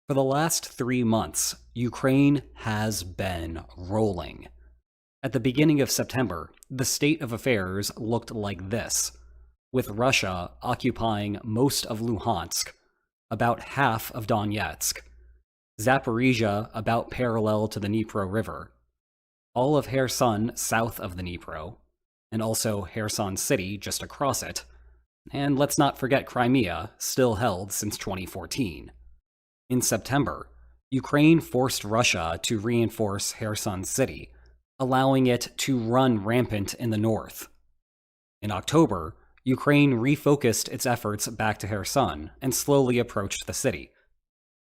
For the last 3 months, Ukraine has been rolling. At the beginning of September, the state of affairs looked like this, with Russia occupying most of Luhansk, about half of Donetsk, Zaporizhia about parallel to the Dnipro River, all of Kherson south of the Dnipro, and also Kherson City just across it, and let's not forget Crimea, still held since 2014. In September, Ukraine forced Russia to reinforce Kherson City, allowing it to run rampant in the north. In October, Ukraine refocused its efforts back to Kherson and slowly approached the city.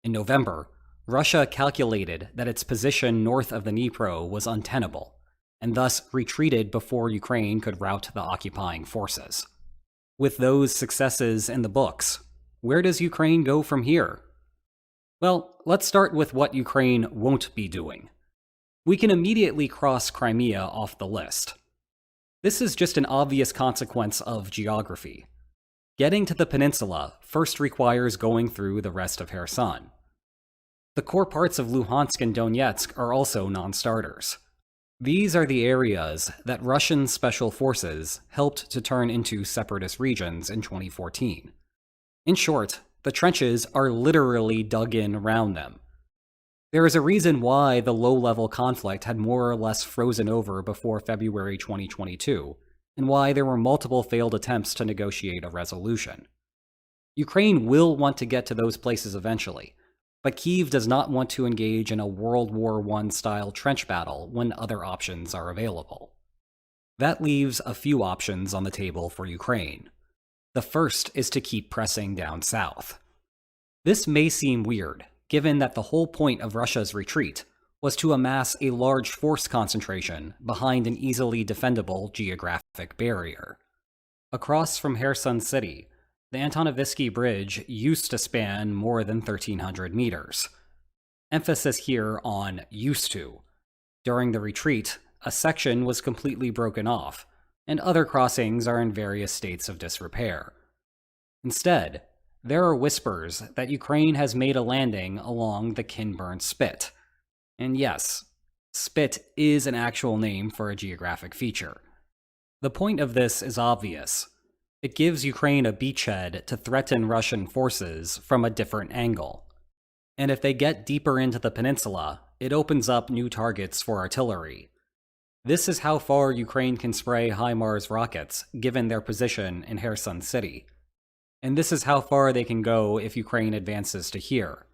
In November, Russia calculated that its position north of the Dnipro was untenable, and thus retreated before Ukraine could rout the occupying forces. With those successes in the books, where does Ukraine go from here? Well, let's start with what Ukraine won't be doing. We can immediately cross Crimea off the list. This is just an obvious consequence of geography. Getting to the peninsula first requires going through the rest of Kherson. The core parts of Luhansk and Donetsk are also non-starters. These are the areas that Russian special forces helped to turn into separatist regions in 2014. In short, the trenches are literally dug in around them. There is a reason why the low-level conflict had more or less frozen over before February 2022, and why there were multiple failed attempts to negotiate a resolution. Ukraine will want to get to those places eventually, but Kyiv does not want to engage in a World War I-style trench battle when other options are available. That leaves a few options on the table for Ukraine. The first is to keep pressing down south. This may seem weird, given that the whole point of Russia's retreat was to amass a large force concentration behind an easily defendable geographic barrier. Across from Kherson City, the Antonovsky Bridge used to span more than 1,300 meters. Emphasis here on used to. During the retreat, a section was completely broken off, and other crossings are in various states of disrepair. Instead, there are whispers that Ukraine has made a landing along the Kinburn Spit. And yes, Spit is an actual name for a geographic feature. The point of this is obvious. It gives Ukraine a beachhead to threaten Russian forces from a different angle. And if they get deeper into the peninsula, it opens up new targets for artillery. This is how far Ukraine can spray HIMARS rockets, given their position in Kherson City. And this is how far they can go if Ukraine advances to here.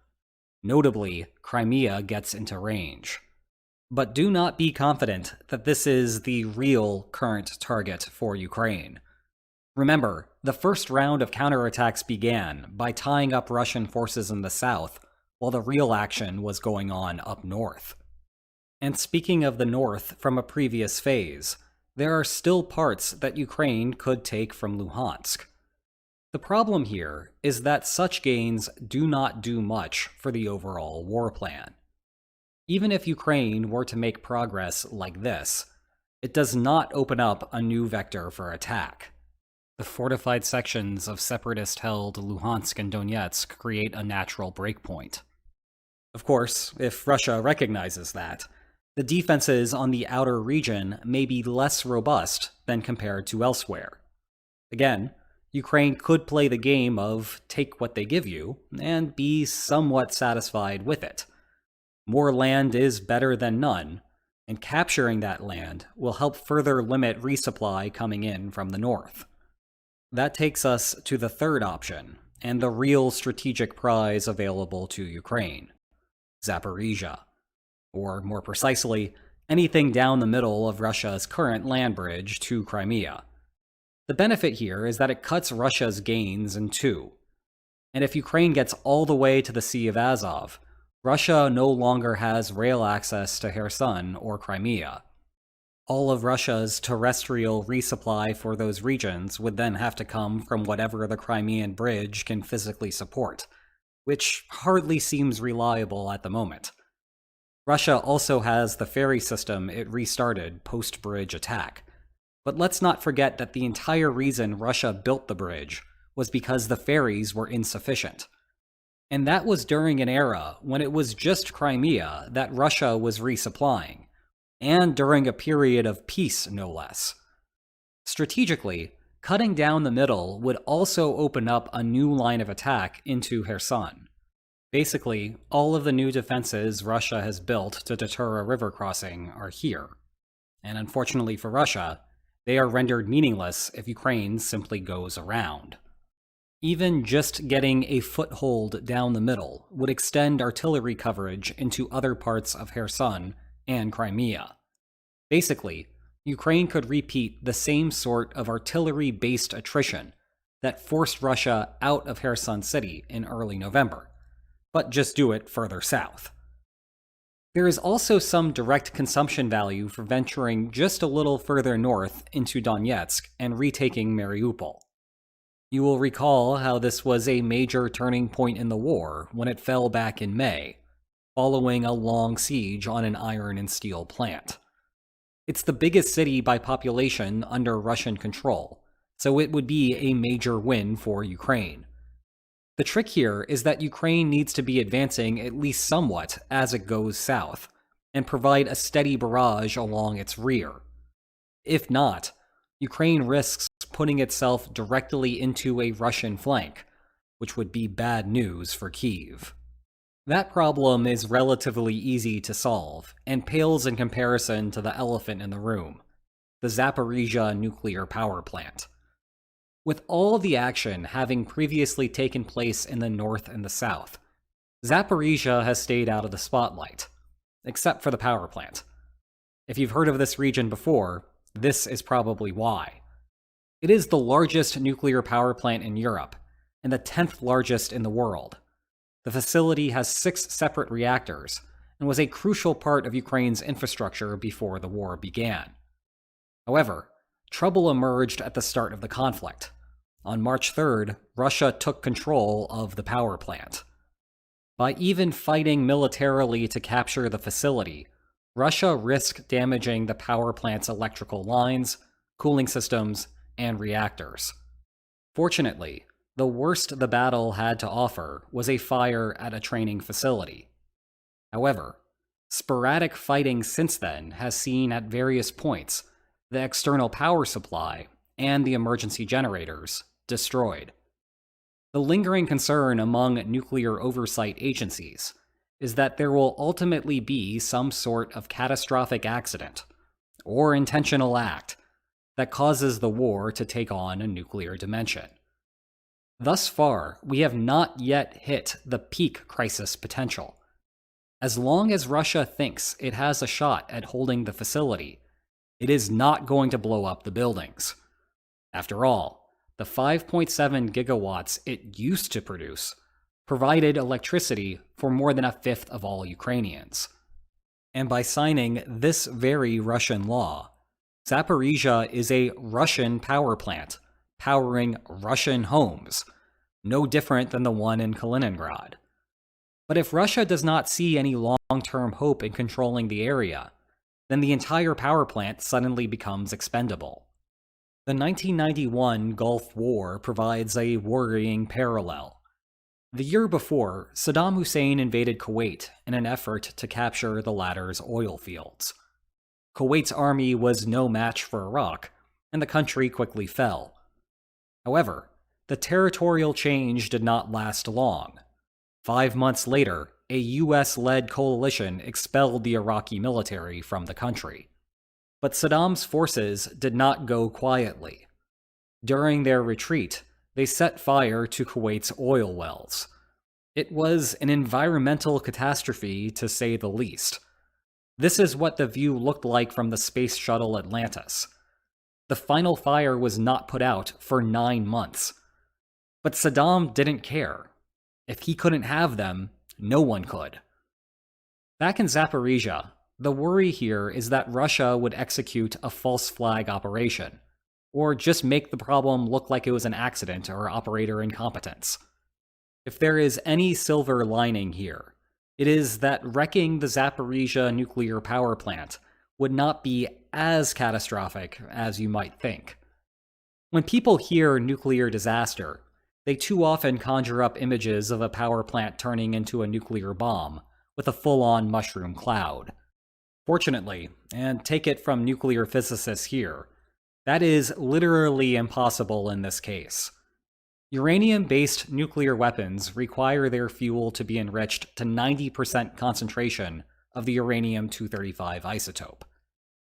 Notably, Crimea gets into range. But do not be confident that this is the real current target for Ukraine. Remember, the first round of counterattacks began by tying up Russian forces in the south, while the real action was going on up north. And speaking of the north from a previous phase, there are still parts that Ukraine could take from Luhansk. The problem here is that such gains do not do much for the overall war plan. Even if Ukraine were to make progress like this, it does not open up a new vector for attack. The fortified sections of separatist-held Luhansk and Donetsk create a natural breakpoint. Of course, if Russia recognizes that, the defenses on the outer region may be less robust than compared to elsewhere. Again, Ukraine could play the game of take what they give you and be somewhat satisfied with it. More land is better than none, and capturing that land will help further limit resupply coming in from the north. That takes us to the third option, and the real strategic prize available to Ukraine: Zaporizhia. Or more precisely, anything down the middle of Russia's current land bridge to Crimea. The benefit here is that it cuts Russia's gains in two. And if Ukraine gets all the way to the Sea of Azov, Russia no longer has rail access to Kherson or Crimea. All of Russia's terrestrial resupply for those regions would then have to come from whatever the Crimean Bridge can physically support, which hardly seems reliable at the moment. Russia also has the ferry system it restarted post-bridge attack. But let's not forget that the entire reason Russia built the bridge was because the ferries were insufficient. And that was during an era when it was just Crimea that Russia was resupplying, and during a period of peace, no less. Strategically, cutting down the middle would also open up a new line of attack into Kherson. Basically, all of the new defenses Russia has built to deter a river crossing are here. And unfortunately for Russia, they are rendered meaningless if Ukraine simply goes around. Even just getting a foothold down the middle would extend artillery coverage into other parts of Kherson and Crimea. Basically, Ukraine could repeat the same sort of artillery-based attrition that forced Russia out of Kherson City in early November, but just do it further south. There is also some direct consumption value for venturing just a little further north into Donetsk and retaking Mariupol. You will recall how this was a major turning point in the war when it fell back in May, following a long siege on an iron and steel plant. It's the biggest city by population under Russian control, so it would be a major win for Ukraine. The trick here is that Ukraine needs to be advancing at least somewhat as it goes south, and provide a steady barrage along its rear. If not, Ukraine risks putting itself directly into a Russian flank, which would be bad news for Kyiv. That problem is relatively easy to solve, and pales in comparison to the elephant in the room, the Zaporizhzhia nuclear power plant. With all the action having previously taken place in the north and the south, Zaporizhzhia has stayed out of the spotlight, except for the power plant. If you've heard of this region before, this is probably why. It is the largest nuclear power plant in Europe, and the 10th largest in the world. The facility has 6 separate reactors, and was a crucial part of Ukraine's infrastructure before the war began. However, trouble emerged at the start of the conflict. On March 3rd, Russia took control of the power plant. By even fighting militarily to capture the facility, Russia risked damaging the power plant's electrical lines, cooling systems, and reactors. Fortunately, the worst the battle had to offer was a fire at a training facility. However, sporadic fighting since then has seen at various points the external power supply and the emergency generators destroyed. The lingering concern among nuclear oversight agencies is that there will ultimately be some sort of catastrophic accident or intentional act that causes the war to take on a nuclear dimension. Thus far, we have not yet hit the peak crisis potential. As long as Russia thinks it has a shot at holding the facility, it is not going to blow up the buildings. After all, the 5.7 gigawatts it used to produce provided electricity for more than a fifth of all Ukrainians. And by signing this very Russian law, Zaporizhzhia is a Russian power plant, powering Russian homes, no different than the one in Kaliningrad. But if Russia does not see any long-term hope in controlling the area, then the entire power plant suddenly becomes expendable. The 1991 Gulf War provides a worrying parallel. The year before, Saddam Hussein invaded Kuwait in an effort to capture the latter's oil fields. Kuwait's army was no match for Iraq, and the country quickly fell. However, the territorial change did not last long. 5 months later, a US-led coalition expelled the Iraqi military from the country. But Saddam's forces did not go quietly. During their retreat, they set fire to Kuwait's oil wells. It was an environmental catastrophe, to say the least. This is what the view looked like from the space shuttle Atlantis. The final fire was not put out for 9 months. But Saddam didn't care. If he couldn't have them, no one could. Back in Zaporizhzhia, the worry here is that Russia would execute a false flag operation, or just make the problem look like it was an accident or operator incompetence. If there is any silver lining here, it is that wrecking the Zaporizhzhia nuclear power plant would not be as catastrophic as you might think. When people hear nuclear disaster, They too often conjure up images of a power plant turning into a nuclear bomb, with a full-on mushroom cloud. Fortunately, and take it from nuclear physicists here, that is literally impossible in this case. Uranium-based nuclear weapons require their fuel to be enriched to 90% concentration of the uranium-235 isotope.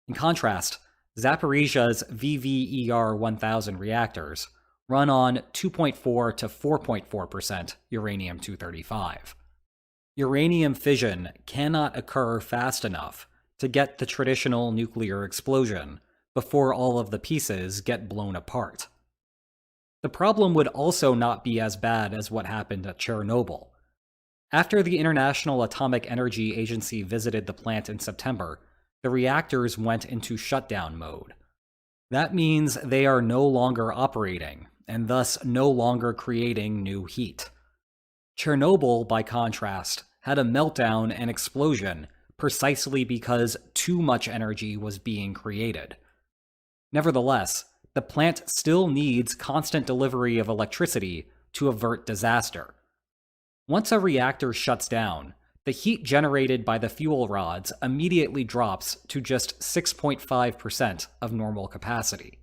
In contrast, Zaporizhzhia's VVER-1000 reactors run on 2.4 to 4.4% uranium-235. Uranium fission cannot occur fast enough to get the traditional nuclear explosion before all of the pieces get blown apart. The problem would also not be as bad as what happened at Chernobyl. After the International Atomic Energy Agency visited the plant in September, the reactors went into shutdown mode. That means they are no longer operating, and thus no longer creating new heat. Chernobyl, by contrast, had a meltdown and explosion precisely because too much energy was being created. Nevertheless, the plant still needs constant delivery of electricity to avert disaster. Once a reactor shuts down, the heat generated by the fuel rods immediately drops to just 6.5% of normal capacity.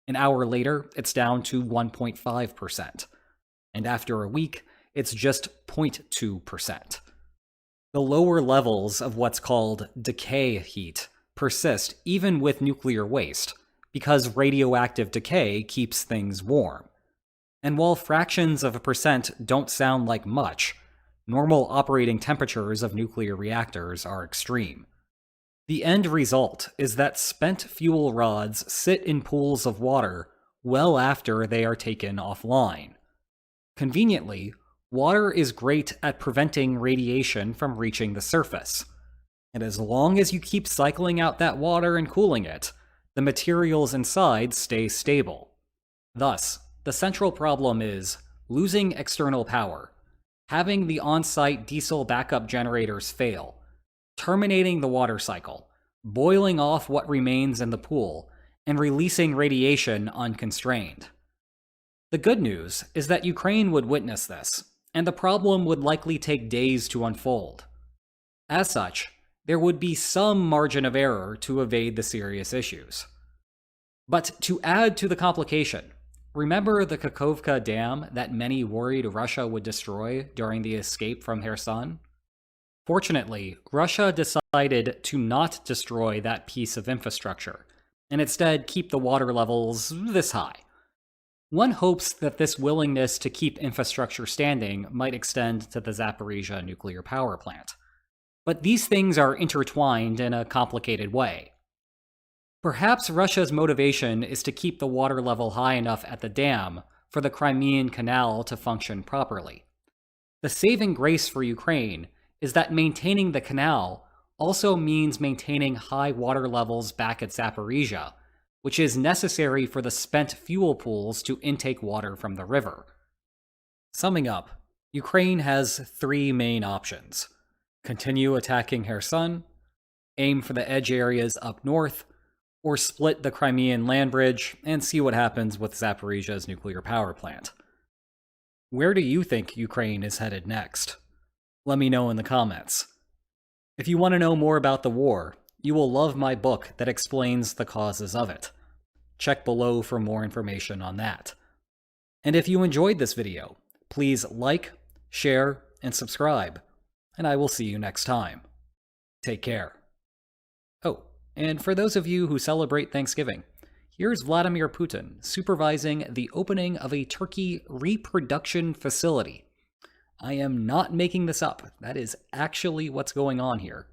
An hour later, it's down to 1.5%. And after a week, it's just 0.2%. The lower levels of what's called decay heat persist even with nuclear waste, because radioactive decay keeps things warm. And while fractions of a percent don't sound like much, normal operating temperatures of nuclear reactors are extreme. The end result is that spent fuel rods sit in pools of water well after they are taken offline. Conveniently, water is great at preventing radiation from reaching the surface. And as long as you keep cycling out that water and cooling it, the materials inside stay stable. Thus, the central problem is losing external power, having the on-site diesel backup generators fail, terminating the water cycle, boiling off what remains in the pool, and releasing radiation unconstrained. The good news is that Ukraine would witness this, and the problem would likely take days to unfold. As such, there would be some margin of error to evade the serious issues. But to add to the complication, remember the Kakhovka Dam that many worried Russia would destroy during the escape from Kherson? Fortunately, Russia decided to not destroy that piece of infrastructure, and instead keep the water levels this high. One hopes that this willingness to keep infrastructure standing might extend to the Zaporizhzhia nuclear power plant. But these things are intertwined in a complicated way. Perhaps Russia's motivation is to keep the water level high enough at the dam for the Crimean Canal to function properly. The saving grace for Ukraine is that maintaining the canal also means maintaining high water levels back at Zaporizhzhia, which is necessary for the spent fuel pools to intake water from the river. Summing up, Ukraine has three main options: continue attacking Kherson, aim for the edge areas up north, or split the Crimean land bridge and see what happens with Zaporizhzhia's nuclear power plant. Where do you think Ukraine is headed next? Let me know in the comments. If you want to know more about the war, you will love my book that explains the causes of it. Check below for more information on that. And if you enjoyed this video, please like, share, and subscribe, and I will see you next time. Take care. Oh, and for those of you who celebrate Thanksgiving, here's Vladimir Putin supervising the opening of a turkey reproduction facility. I am not making this up. That is actually what's going on here.